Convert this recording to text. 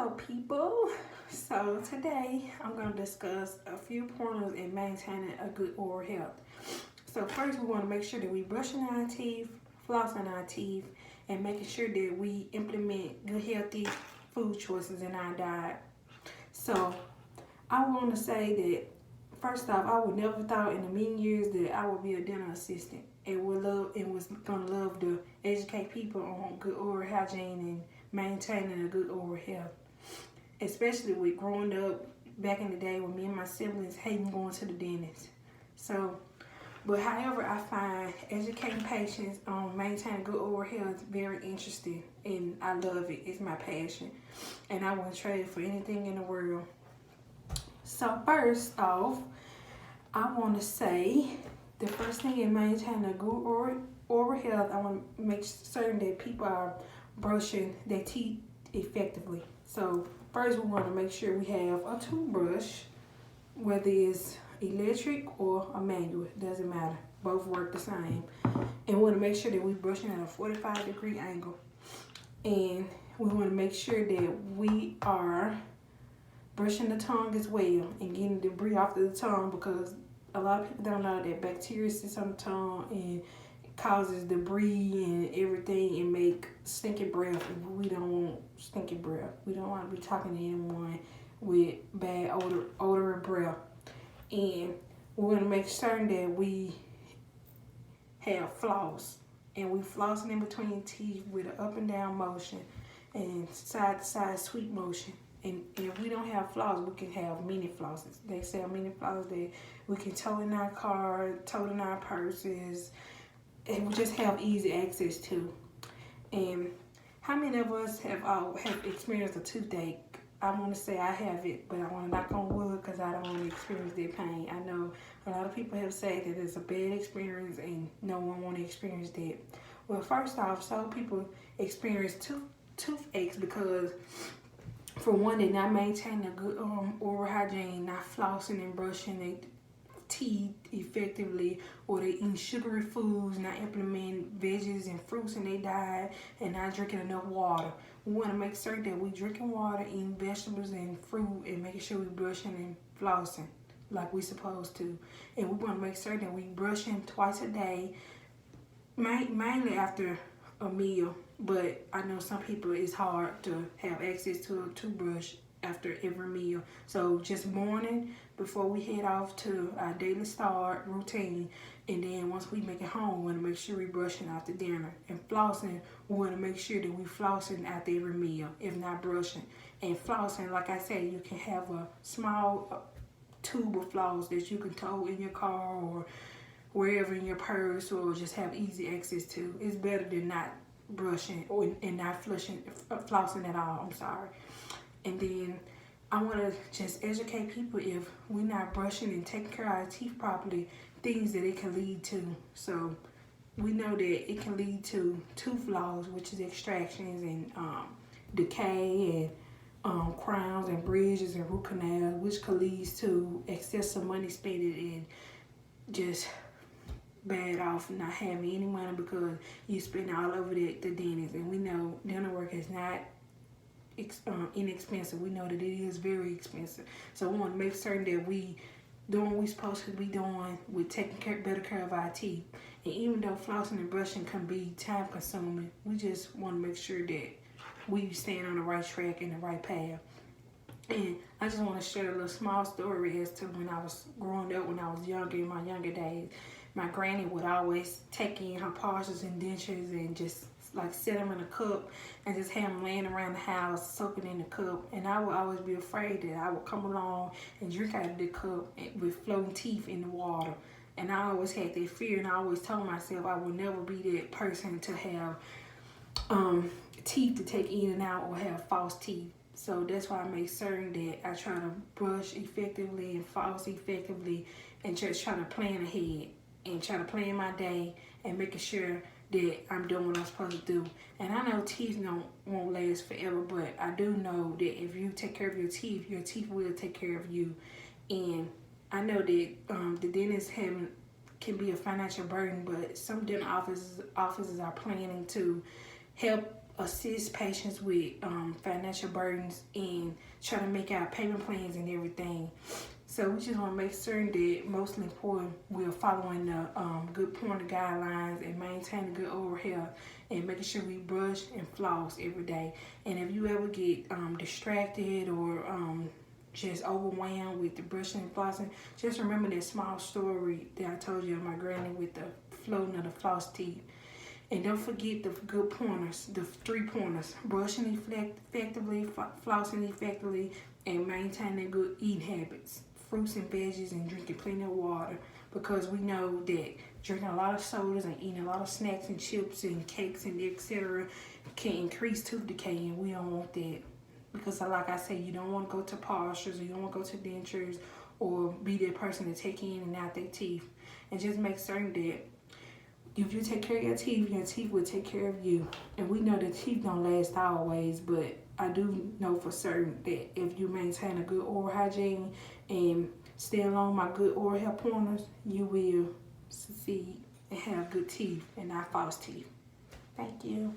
Hello people. So today I'm going to discuss a few pointers in maintaining a good oral health. So first we want to make sure that we brushing our teeth, flossing our teeth, and making sure that we implement good healthy food choices in our diet. So I want to say that first off, I would never thought in a million years that I would be a dental assistant and was gonna love to educate people on good oral hygiene and maintaining a good oral health. Especially with growing up back in the day when me and my siblings hating going to the dentist. So, but however, I find educating patients on maintaining good oral health very interesting, and I love it. It's my passion, and I wouldn't trade it for anything in the world. So first off, I want to say the first thing in maintaining a good oral health, I want to make certain that people are brushing their teeth effectively. So first we want to make sure we have a toothbrush, whether it's electric or a manual, doesn't matter. Both work the same. And we want to make sure that we're brushing at a 45-degree angle. And we want to make sure that we are brushing the tongue as well and getting debris off of the tongue, because a lot of people don't know that bacteria sits on the tongue and causes debris and everything and make stinky breath. And we don't want stinky breath. We don't want to be talking to anyone with bad odor and breath. And we're going to make certain that we have floss, and we flossing in between teeth with an up and down motion and side to side sweep motion. And if we don't have floss, we can have mini flosses. They sell mini flosses that we can tote in our car, tote in our purses, and we just have easy access to. And how many of us have experienced a toothache? I want to say I have it, but I want to knock on wood because I don't want to experience that pain. I know a lot of people have said that it's a bad experience and no one want to experience that. Well, first off, some people experience toothaches because, for one, they're not maintaining a good oral hygiene, not flossing and brushing their teeth effectively, or they eating sugary foods, not implementing veggies and fruits in their diet, and not drinking enough water. We want to make certain that we drinking water, eating vegetables and fruit, and making sure we brushing and flossing like we supposed to. And we want to make certain that we brushing twice a day, mainly after a meal. But I know some people it's hard to have access to a toothbrush after every meal. So just morning before we head off to our daily start routine, and then once we make it home, we want to make sure we brushing after dinner. And flossing, we want to make sure that we flossing after every meal, if not brushing. And flossing, like I said, you can have a small tube of floss that you can tow in your car or wherever in your purse, or just have easy access to. It's better than not brushing and not flossing at all. I'm sorry. And then I want to just educate people, if we're not brushing and taking care of our teeth properly, things that it can lead to. So we know that it can lead to tooth loss, which is extractions and decay, and crowns and bridges and root canals, which could lead to excessive money spending and just bad off not having any money because you spend all over the dentist. And we know dental work is not inexpensive. We know that it is very expensive. So we want to make certain that we doing what we're supposed to be doing with taking better care of our teeth. And even though flossing and brushing can be time consuming, we just want to make sure that we stand on the right track and the right path. And I just want to share a little small story as to when I was growing up, when I was younger, in my younger days. My granny would always take in her partials and dentures and just like set them in a cup and just have them laying around the house soaking in the cup. And I would always be afraid that I would come along and drink out of the cup with floating teeth in the water. And I always had that fear, and I always told myself I would never be that person to have teeth to take in and out or have false teeth. So that's why I make certain that I try to brush effectively and floss effectively, and just try to plan ahead and try to plan my day and making sure that I'm doing what I'm supposed to do. And I know teeth won't last forever, but I do know that if you take care of your teeth will take care of you. And I know that the dentist can be a financial burden, but some dental offices are planning to help assist patients with financial burdens and try to make out payment plans and everything. So we just want to make certain that, most important, we're following the good pointer guidelines and maintaining good oral health and making sure we brush and floss every day. And if you ever get distracted or just overwhelmed with the brushing and flossing, just remember that small story that I told you of my granny with the floating of the floss teeth. And don't forget the good pointers, the 3 pointers: brushing effectively, flossing effectively, and maintaining good eating habits, fruits and veggies, and drinking plenty of water. Because we know that drinking a lot of sodas and eating a lot of snacks and chips and cakes and etc. can increase tooth decay, and we don't want that. Because like I said, you don't want to go to postures, or you don't want to go to dentures, or be that person to take in and out their teeth. And just make certain that if you take care of your teeth will take care of you. And we know that teeth don't last always, but I do know for certain that if you maintain a good oral hygiene and stay along my good oral health pointers, you will succeed and have good teeth and not false teeth. Thank you.